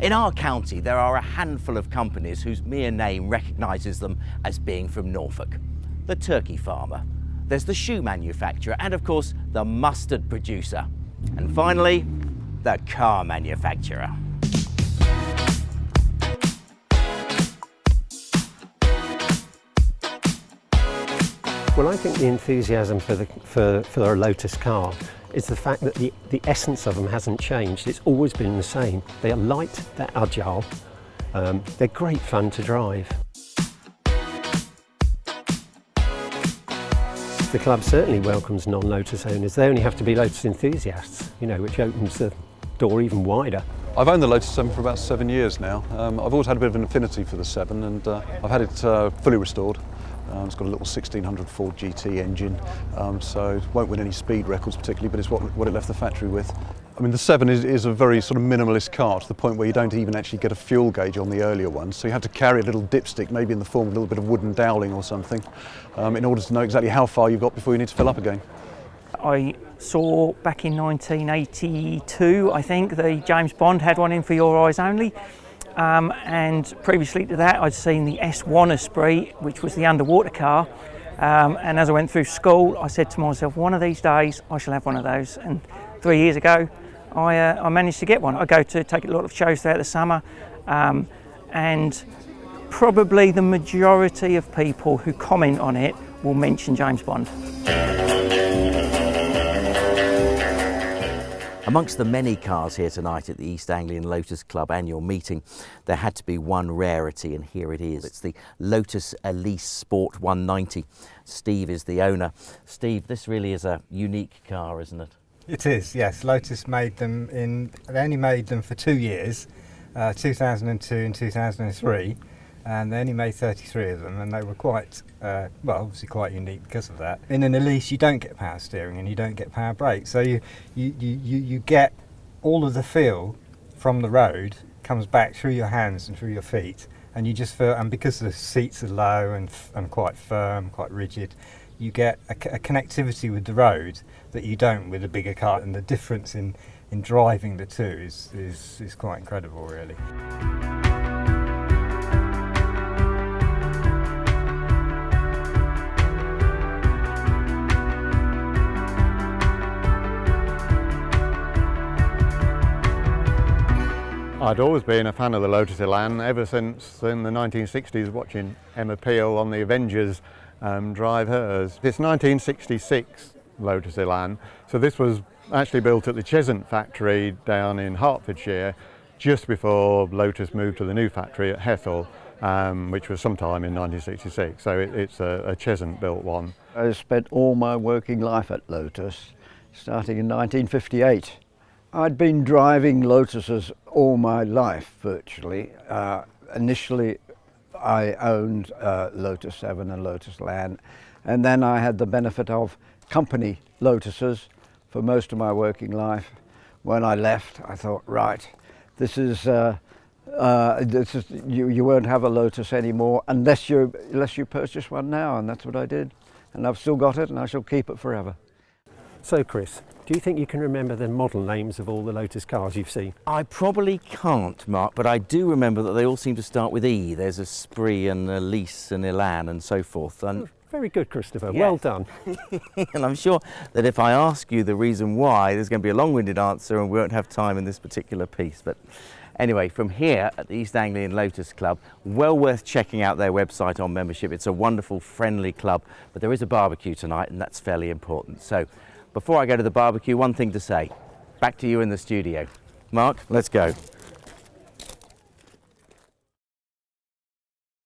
In our county, there are a handful of companies whose mere name recognises them as being from Norfolk. The turkey farmer, there's the shoe manufacturer, and of course, the mustard producer. And finally, the car manufacturer. Well, I think the enthusiasm for a Lotus car is the fact that the essence of them hasn't changed. It's always been the same. They're light, they're agile, they're great fun to drive. The club certainly welcomes non-Lotus owners. They only have to be Lotus enthusiasts, you know, which opens the door even wider. I've owned the Lotus M for about 7 years now. I've always had a bit of an affinity for the 7, and I've had it fully restored. It's got a little 1600 Ford GT engine, so it won't win any speed records particularly, but it's what it left the factory with. I mean, the 7 is a very sort of minimalist car, to the point where you don't even actually get a fuel gauge on the earlier ones, so you have to carry a little dipstick, maybe in the form of a little bit of wooden dowling or something, in order to know exactly how far you've got before you need to fill up again. I saw back in 1982, I think, the James Bond had one in For Your Eyes Only. And previously to that, I'd seen the S1 Esprit, which was the underwater car. And as I went through school, I said to myself, one of these days I shall have one of those. And 3 years ago, I managed to get one. I go to take a lot of shows throughout the summer, and probably the majority of people who comment on it will mention James Bond. Amongst the many cars here tonight at the East Anglian Lotus Club annual meeting, there had to be one rarity, and here it is. It's the Lotus Elise Sport 190. Steve is the owner. Steve, this really is a unique car, isn't it? It is, yes. Lotus made them they only made them for 2 years, 2002 and 2003. And they only made 33 of them, and they were quite, well, obviously quite unique because of that. In an Elise, you don't get power steering and you don't get power brakes, so you get all of the feel from the road comes back through your hands and through your feet, and you just feel. And because the seats are low and quite firm, quite rigid, you get a connectivity with the road that you don't with a bigger car. And the difference in driving the two is quite incredible, really. I'd always been a fan of the Lotus Elan ever since in the 1960s, watching Emma Peel on the Avengers drive hers. It's 1966 Lotus Elan, so this was actually built at the Cheshunt factory down in Hertfordshire just before Lotus moved to the new factory at Hethel, which was sometime in 1966, so it's a Cheshunt built one. I spent all my working life at Lotus, starting in 1958. I'd been driving Lotuses all my life, virtually. Initially, I owned Lotus 7 and Lotus Elan, and then I had the benefit of company Lotuses for most of my working life. When I left, I thought, right, this is you won't have a Lotus anymore unless you purchase one now, and that's what I did. And I've still got it, and I shall keep it forever. So Chris, do you think you can remember the model names of all the Lotus cars you've seen? I probably can't, Mark, but I do remember that they all seem to start with E. There's Esprit and Elise and Elan and so forth. And very good, Christopher. yes. Well done. And I'm sure that if I ask you the reason why, there's going to be a long-winded answer and we won't have time in this particular piece. But anyway, from here at the East Anglian Lotus Club, well worth checking out their website on membership. It's a wonderful, friendly club, but there is a barbecue tonight, and that's fairly important. So before I go to the barbecue, one thing to say. Back to you in the studio. Mark, let's go.